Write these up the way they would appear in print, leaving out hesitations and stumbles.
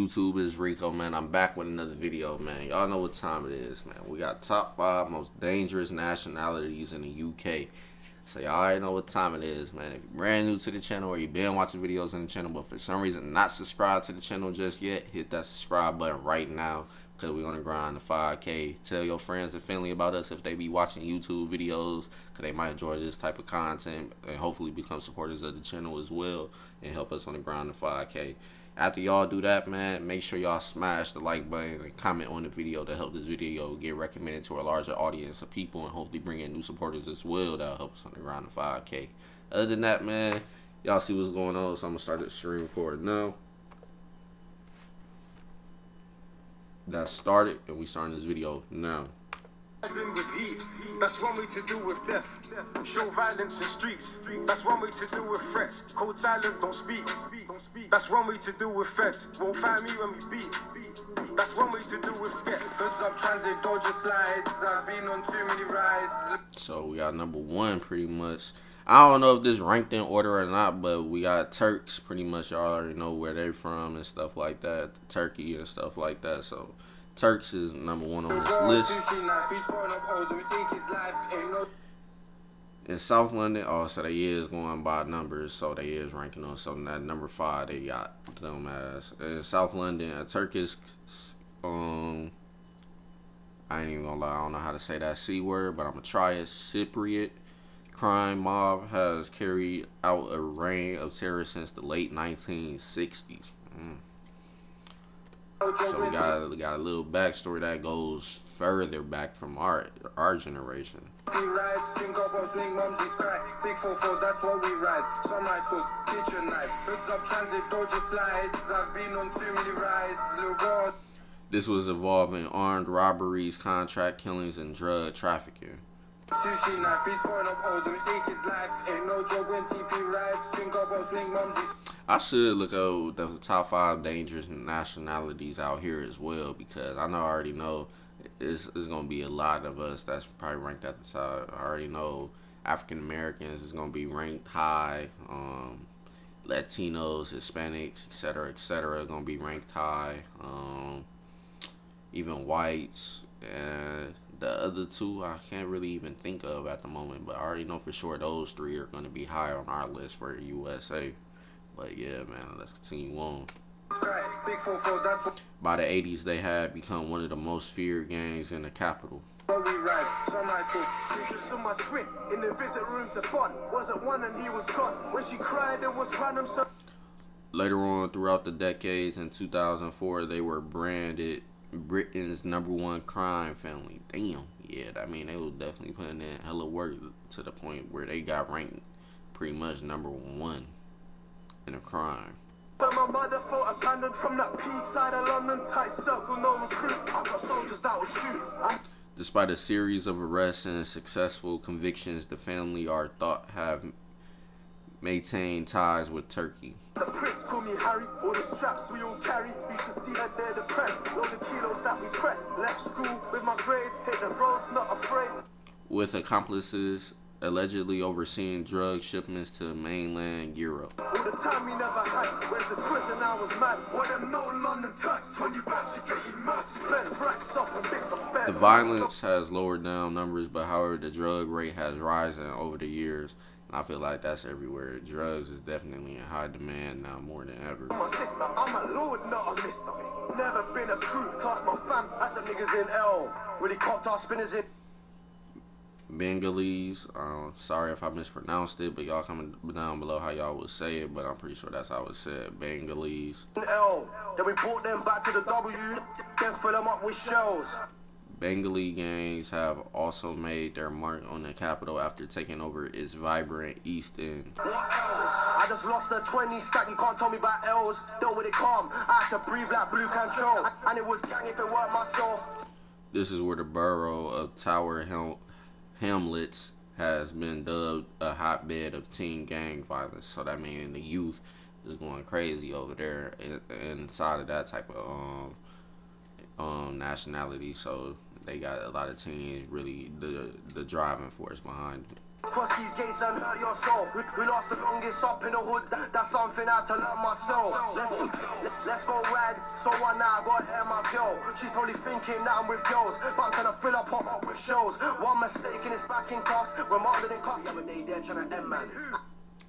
YouTube is Rico, man. I'm back with another video, man. Y'all know what time it is, man. We got top 5 most dangerous nationalities in the UK. So y'all already know what time it is, man. If you're brand new to the channel or you've been watching videos on the channel, but for some reason not subscribed to the channel just yet, hit that subscribe button right now, because we're on the grind to 5K. Tell your friends and family about us if they be watching YouTube videos, because they might enjoy this type of content and hopefully become supporters of the channel as well and help us on the grind to 5K. After y'all do that, man, make sure y'all smash the like button and comment on the video to help this video get recommended to a larger audience of people and hopefully bring in new supporters as well that'll help us on the grind to 5K. Other than that, man, y'all see what's going on, so I'm going to start the stream recording now. That started, and we starting this video now. With heat, that's one way to deal with death. Show violence in streets, that's one way to deal with threats. Cold silent, don't speak. That's one way to deal with feds. Won't find me when we beat. That's one way to deal with skets. Goods up transit, dodger slides. I've been on too many rides. So we got number 1 pretty much. I don't know if this ranked in order or not, but we got Turks pretty much. Y'all already know where they're from and stuff like that. Turkey and stuff like that. So Turks is number 1 on this list. In South London, oh, so they is going by numbers, so they is ranking on something. That number 5 they got them as. In South London, a Turkish, I ain't even gonna lie, I don't know how to say that C word, but I'm gonna try it. Cypriot crime mob has carried out a reign of terror since the late 1960s. So we got a little backstory that goes further back from our generation. This was involving armed robberies, contract killings, and drug trafficking. I should look up the top 5 dangerous nationalities out here as well, because I know I already know it's gonna be a lot of us that's probably ranked at the top. I already know African Americans is gonna be ranked high. Latinos, Hispanics, etc., gonna be ranked high. Even whites, and the other 2 I can't really even think of at the moment, but I already know for sure those 3 are gonna be high on our list for USA. But yeah, man, let's continue on. By the 80s, they had become one of the most feared gangs in the capital. Later on, throughout the decades, in 2004, they were branded Britain's #1 crime family. Damn, yeah, I mean, they were definitely putting in hella work to the point where they got ranked pretty much #1 in a crime. But my mother felt abandoned from that peak side of London, tight circle, no recruit. I got soldiers that will shoot. Despite a series of arrests and successful convictions, the family are thought have maintained ties with Turkey. The Prince call me Harry, all the straps we all carry. You can see that they're depressed, all the kilos that we pressed. Left school with my grades, hit the roads, not afraid. With accomplices allegedly overseeing drug shipments to mainland Europe. All the time we never had, went to prison, I was mad. When them no London tax, 20 bucks, you get your max. Spend racks up and bitch, I spend. The violence has lowered down numbers, but however, the drug rate has risen over the years. And I feel like that's everywhere. Drugs is definitely in high demand now more than ever. My sister, I'm a lord, not a mister. Never been a crew, class my fam, that's the niggas in L. Really copped our spinners in. Bengalis, sorry if I mispronounced it, but y'all comment down below how y'all would say it, but I'm pretty sure that's how it's said. Bengalis. L. Then we brought them back to the W, then fill them up with shells. Bengali gangs have also made their mark on the capital after taking over its vibrant East End. What else? I just lost the 20 stack, you can't tell me about L's. Dealt with it calm, I had to breathe like blue control. And it was gang if it weren't myself. This is where the borough of Tower Hamlets has been dubbed a hotbed of teen gang violence. So that means the youth is going crazy over there inside of that type of nationality. So they got a lot of teens really the driving force behind it. Cross these gates and hurt your soul. We lost the longest up in the hood. That's something I had to learn myself. Let's go ride. So one night I got air my girl. She's probably thinking that I'm with girls, but I'm trying to fill up pop up with shows. One mistake and it's back in cuffs. Reminded in cuffs. The other day they're trying to end man.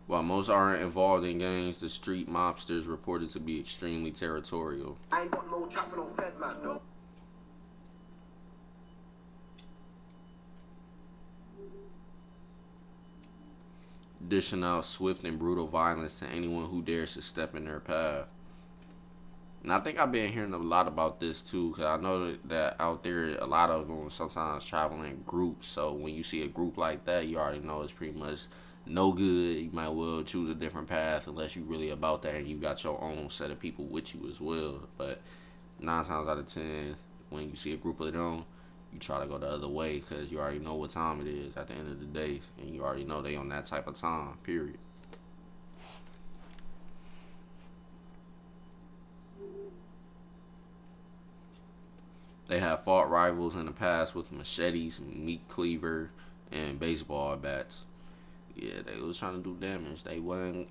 While most aren't involved in gangs, the street mobsters reported to be extremely territorial. I ain't got no chat for no fed man. No. Dishing out swift and brutal violence to anyone who dares to step in their path. And I think I've been hearing a lot about this too, because I know that out there, a lot of them sometimes travel in groups. So when you see a group like that, you already know it's pretty much no good. You might well choose a different path unless you really about that and you got your own set of people with you as well. But 9 times out of 10, when you see a group of them, you try to go the other way because you already know what time it is at the end of the day, and you already know they on that type of time, period. They have fought rivals in the past with machetes, meat cleaver, and baseball bats. Yeah, they was trying to do damage. They weren't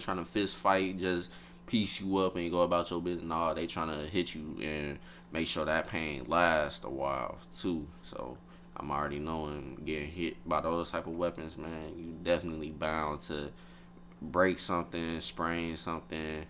trying to fist fight, just piece you up and go about your business. Nah, they trying to hit you and make sure that pain lasts a while too. So I'm already knowing getting hit by those type of weapons, man, you definitely bound to break something, sprain something,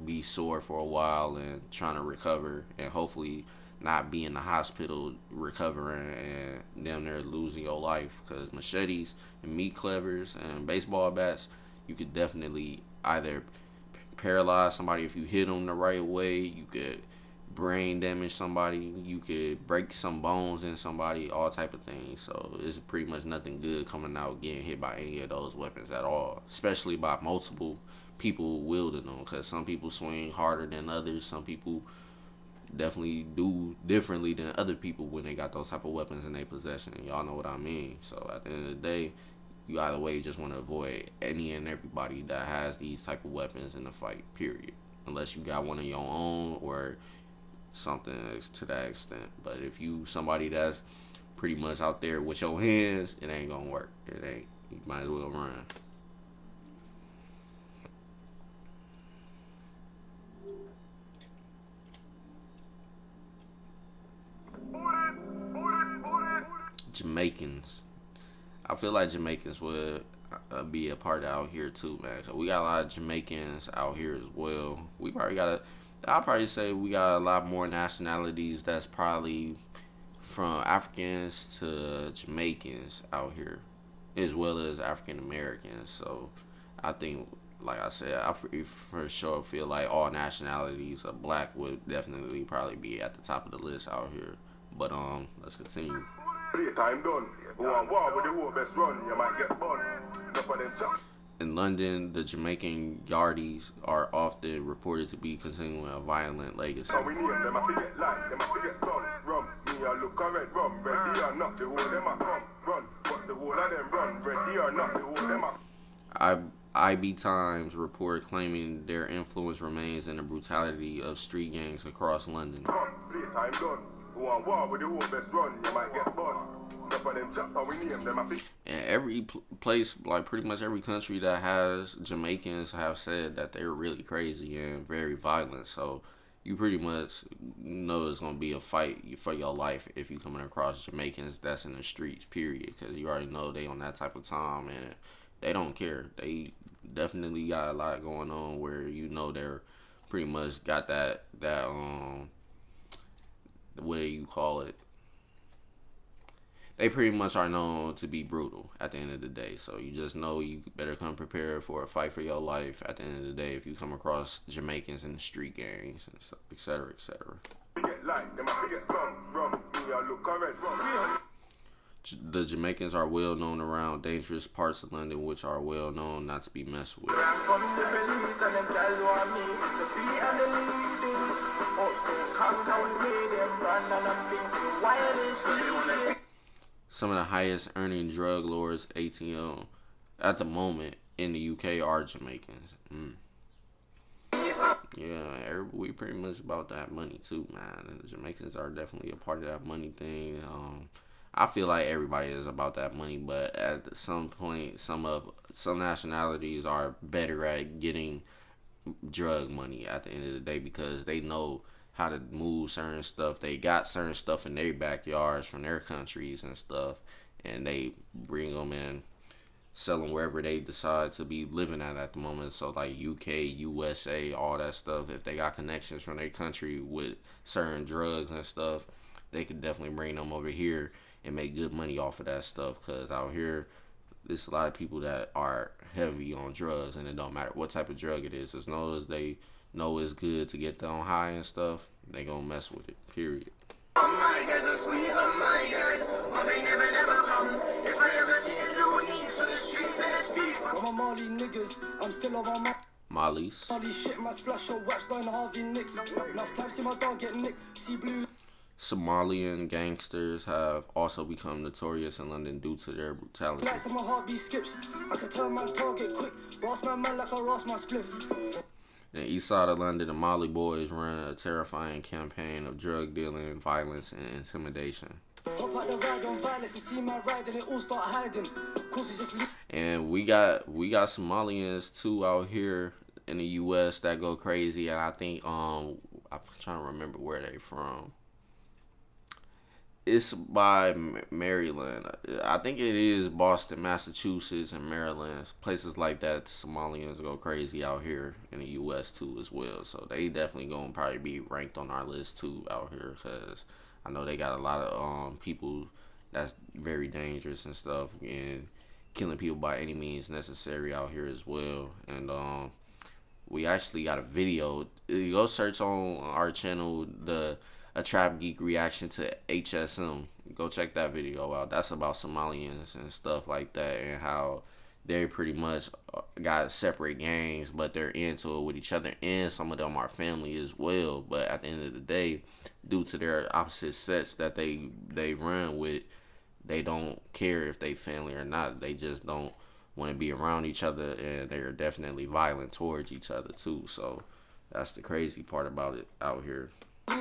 be sore for a while and trying to recover, and hopefully not be in the hospital recovering and damn near losing your life. Because machetes and meat cleavers and baseball bats, you could definitely either paralyze somebody if you hit them the right way. You could brain damage somebody. You could break some bones in somebody. All type of things. So it's pretty much nothing good coming out getting hit by any of those weapons at all. Especially by multiple people wielding them. Because some people swing harder than others. Some people definitely do differently than other people when they got those type of weapons in their possession. Y'all know what I mean. So at the end of the day, you either way just want to avoid any and everybody that has these type of weapons in the fight, period. Unless you got one of your own or something to that extent. But if you somebody that's pretty much out there with your hands, it ain't gonna work. It ain't. You might as well run. Jamaicans. I feel like Jamaicans would be a part out here too, man. Cause we got a lot of Jamaicans out here as well. We probably got I'll probably say we got a lot more nationalities that's probably from Africans to Jamaicans out here, as well as African Americans. So I think, like I said, I for sure feel like all nationalities of black would definitely probably be at the top of the list out here. But let's continue. Time done. War with the war best run. You might get burned. In London, the Jamaican Yardies are often reported to be continuing a violent legacy. IB Times report claiming their influence remains in the brutality of street gangs across London. And every place, like pretty much every country that has Jamaicans, have said that they're really crazy and very violent. So you pretty much know it's gonna be a fight for your life if you coming across Jamaicans that's in the streets, period. Because you already know they on that type of time and they don't care. They definitely got a lot going on where you know they're pretty much got that what do you call it? They pretty much are known to be brutal at the end of the day. So you just know you better come prepared for a fight for your life at the end of the day if you come across Jamaicans in the street gangs, and so, et cetera, et cetera. The Jamaicans are well known around dangerous parts of London, which are well known not to be messed with. Some of the highest earning drug lords ATM at the moment in the UK are Jamaicans. Yeah, we pretty much about that money too, man. And the Jamaicans are definitely a part of that money thing. I feel like everybody is about that money, but at some point, some nationalities are better at getting drug money at the end of the day because they know how to move certain stuff. They got certain stuff in their backyards from their countries and stuff, and they bring them in, sell them wherever they decide to be living at the moment. So like UK, USA, all that stuff. If they got connections from their country with certain drugs and stuff, they could definitely bring them over here and make good money off of that stuff. Cause out here, there's a lot of people that are heavy on drugs, and it don't matter what type of drug it is. As long as they know it's good to get them high and stuff, they gonna mess with it. Period. On my guys, a squeeze on my guys. Oh, they never come. If I ever see his little knees on the streets, then it's beef. I'm a Mali niggas. I'm still on my Molly's. Mali shit, my splash your wax down EntrepreNEWher. Enough time see my dog get nicked. See blue. Somalian gangsters have also become notorious in London due to their brutality. Like my heartbeat skips. I can turn my target quick. Boss my man like I lost my spliff. In the east side of London, the Mali boys run a terrifying campaign of drug dealing, violence, and intimidation. And we got Somalians too out here in the U.S. that go crazy, and I think I'm trying to remember where they from. It's by Maryland. I think it is Boston, Massachusetts, and Maryland. Places like that, Somalians go crazy out here in the U.S. too as well. So they definitely gonna probably be ranked on our list too out here, because I know they got a lot of people that's very dangerous and stuff, and killing people by any means necessary out here as well. And we actually got a video. You go search on our channel a Trap Geek reaction to HSM. Go check that video out. That's about Somalians and stuff like that, and how they pretty much got separate gangs, but they're into it with each other, and some of them are family as well. But at the end of the day, due to their opposite sets that they run with, they don't care if they family or not. They just don't want to be around each other, and they're definitely violent towards each other too. So that's the crazy part about it out here. They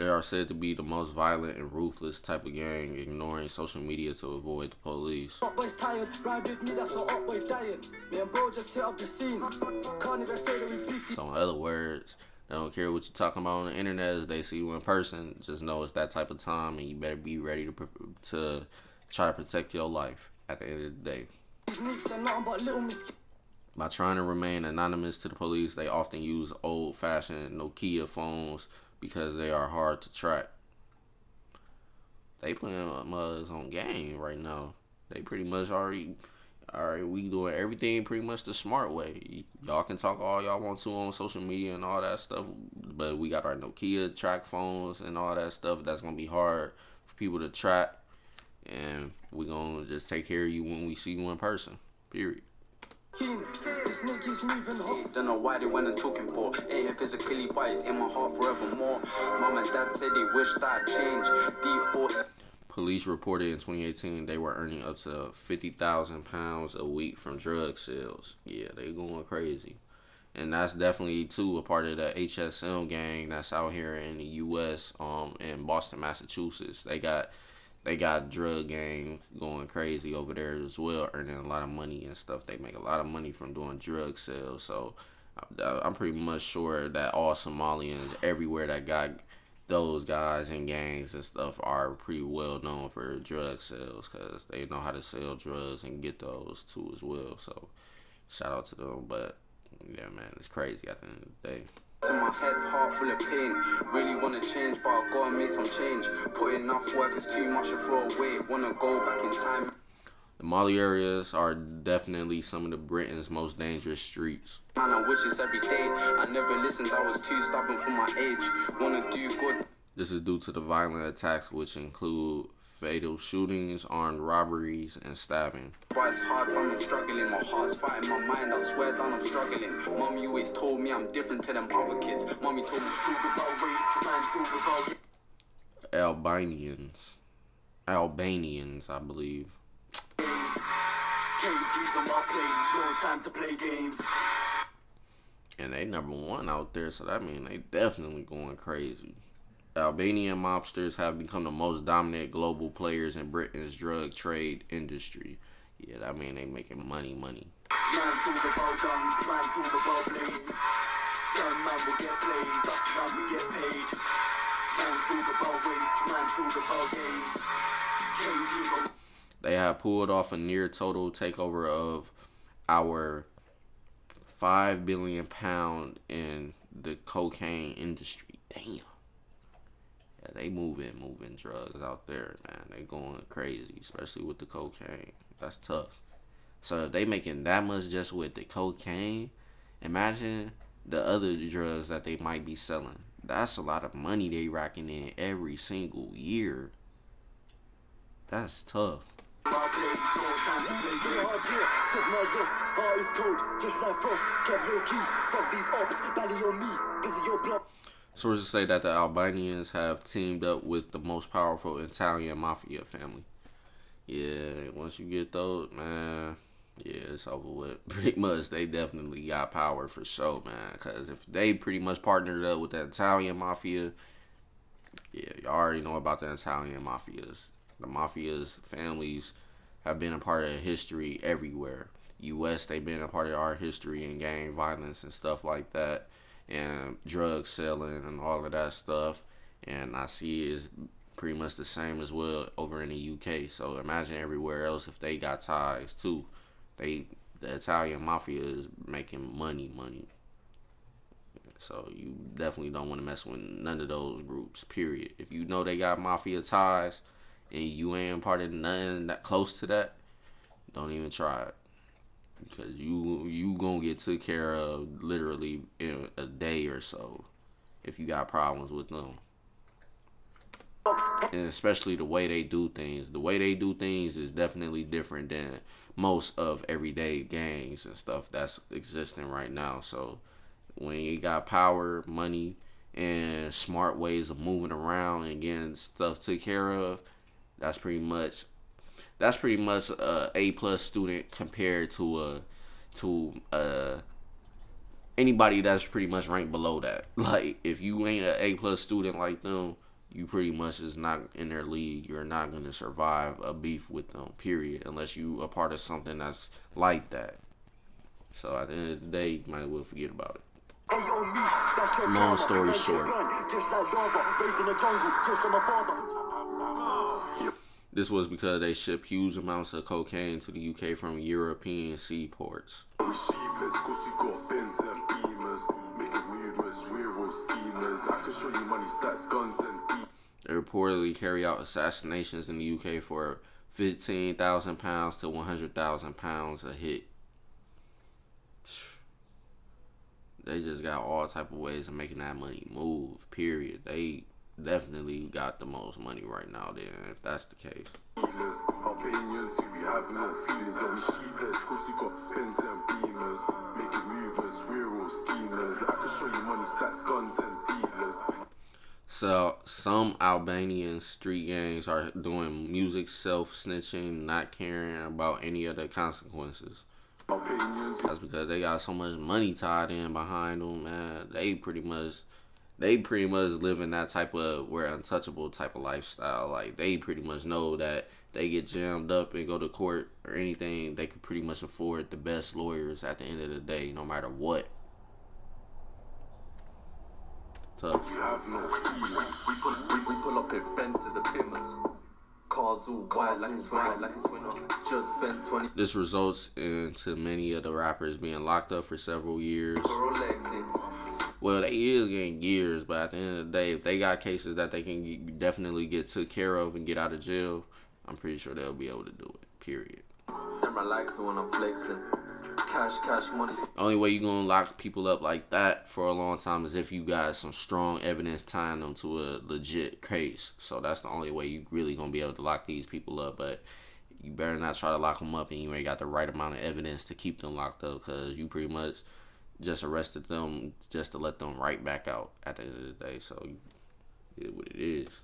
are said to be the most violent and ruthless type of gang, ignoring social media to avoid the police. So in other words, they don't care what you're talking about on the internet. If they see you in person, just know it's that type of time, and you better be ready to try to protect your life at the end of the day. By trying to remain anonymous to the police, they often use old-fashioned Nokia phones because they are hard to track. They playing us on game right now. They pretty much already, alright, we doing everything pretty much the smart way. Y'all can talk all y'all want to on social media and all that stuff, but we got our Nokia track phones and all that stuff. That's going to be hard for people to track, and we're going to just take care of you when we see you in person, period. Don't know why they went and talking for. Ain't physically, but it's in my heart forevermore. Mom and dad said they wish that I'd change. Deep force. Police reported in 2018 they were earning up to £50,000 a week from drug sales. Yeah, they going crazy. And that's definitely too a part of the HSM gang that's out here in the U.S. In Boston, Massachusetts. They got drug gang going crazy over there as well, earning a lot of money and stuff. They make a lot of money from doing drug sales. So I'm pretty much sure that all Somalians everywhere that got those guys in gangs and stuff are pretty well known for drug sales, because they know how to sell drugs and get those too as well. So shout out to them. But yeah, man, it's crazy at the end of the day. In my head, heart full of pain. Really wanna change, but I gotta make some change. Put enough work is too much to throw away. Wanna go back in time. The Mali areas are definitely some of the Britain's most dangerous streets. Man, I wish this every day. I never listened, I was too stubborn for my age. Wanna do good. This is due to the violent attacks, which include fatal shootings, armed robberies, and stabbing. But it's hard when I'm struggling. My heart's fighting my mind. I swear down I'm struggling. Mommy always told me I'm different to them other kids. Mommy told me talk about race, man, talk about Albanians, I believe. KG's on my plate, no time to play games. And they #1 out there, so that means they definitely going crazy. Albanian mobsters have become the most dominant global players in Britain's drug trade industry. Yeah, that means they making money. Man to the bow guns, man to the bow blades. Gun man will get played, dust man will get paid. Man to the bow waist, man to the bow games. KG's on. They have pulled off a near total takeover of our £5 billion in the cocaine industry. Damn. Yeah, they moving drugs out there, man. They going crazy, especially with the cocaine. That's tough. So if they making that much just with the cocaine, imagine the other drugs that they might be selling. That's a lot of money they racking in every single year. That's tough. Sources say that the Albanians have teamed up with the most powerful Italian mafia family. Yeah, once you get those, man, yeah, it's over with. Pretty much, they definitely got power for sure, man. Because if they pretty much partnered up with the Italian mafia, yeah, you already know about the Italian mafias. The mafias families have been a part of history everywhere. U.S., they've been a part of our history and gang violence and stuff like that, and drug selling and all of that stuff. And I see it's pretty much the same as well over in the U.K. So imagine everywhere else if they got ties too. The Italian mafia is making money. So you definitely don't want to mess with none of those groups, period. If you know they got mafia ties and you ain't part of nothing that close to that, don't even try it. Because you gonna get took care of literally in a day or so if you got problems with them. And especially the way they do things. The way they do things is definitely different than most of everyday gangs and stuff that's existing right now. So when you got power, money, and smart ways of moving around and getting stuff taken care of, that's pretty much a A+ student compared to anybody that's pretty much ranked below that. Like if you ain't an A+ student like them, you pretty much is not in their league. You're not gonna survive a beef with them, period, unless you a part of something that's like that. So at the end of the day, you might as well forget about it. Long story short, this was because they shipped huge amounts of cocaine to the UK from European seaports. They reportedly carry out assassinations in the UK for £15,000 to £100,000 a hit. They just got all type of ways of making that money move, period. They definitely got the most money right now then, if that's the case. Albanians who we have no feelings, are we sheepless? Cause we got Benz and Beamers, making movements, we're all schemers. I can show you money, stats, guns and dealers. So some Albanian street gangs are doing music self-snitching, not caring about any of the consequences. That's because they got so much money tied in behind them, man. They pretty much live in that type of we're untouchable type of lifestyle. Like they pretty much know that they get jammed up and go to court or anything, they could pretty much afford the best lawyers at the end of the day, no matter what. Tough. We have no feelings. We pull up in Benzes and Bimmers. Cars all white like it's winter. Just spent 20. This results into many of the rappers being locked up for several years. Well, they is getting years, but at the end of the day, if they got cases that they can definitely get took care of and get out of jail, I'm pretty sure they'll be able to do it, period. Send my likes when I'm flexing. Cash money. The only way you're going to lock people up like that for a long time is if you got some strong evidence tying them to a legit case. So that's the only way you really going to be able to lock these people up. But you better not try to lock them up and you ain't got the right amount of evidence to keep them locked up, because you pretty much just arrested them just to let them right back out at the end of the day. So it is what it is.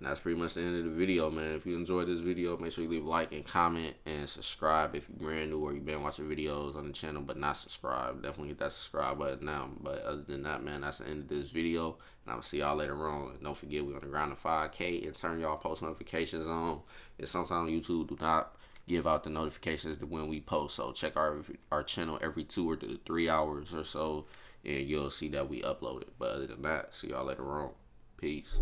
that's pretty much the end of the video, man. If you enjoyed this video, make sure you leave a like and comment and subscribe if you're brand new or you've been watching videos on the channel but not subscribed. Definitely hit that subscribe button now. But other than that, man, that's the end of this video. And I'm going to see y'all later on. And don't forget, we're on the ground to 5K, and turn y'all post notifications on. And sometimes YouTube do not give out the notifications to when we post. So check our channel every 2 or 3 hours or so, and you'll see that we uploaded. But other than that, see y'all later on. Peace.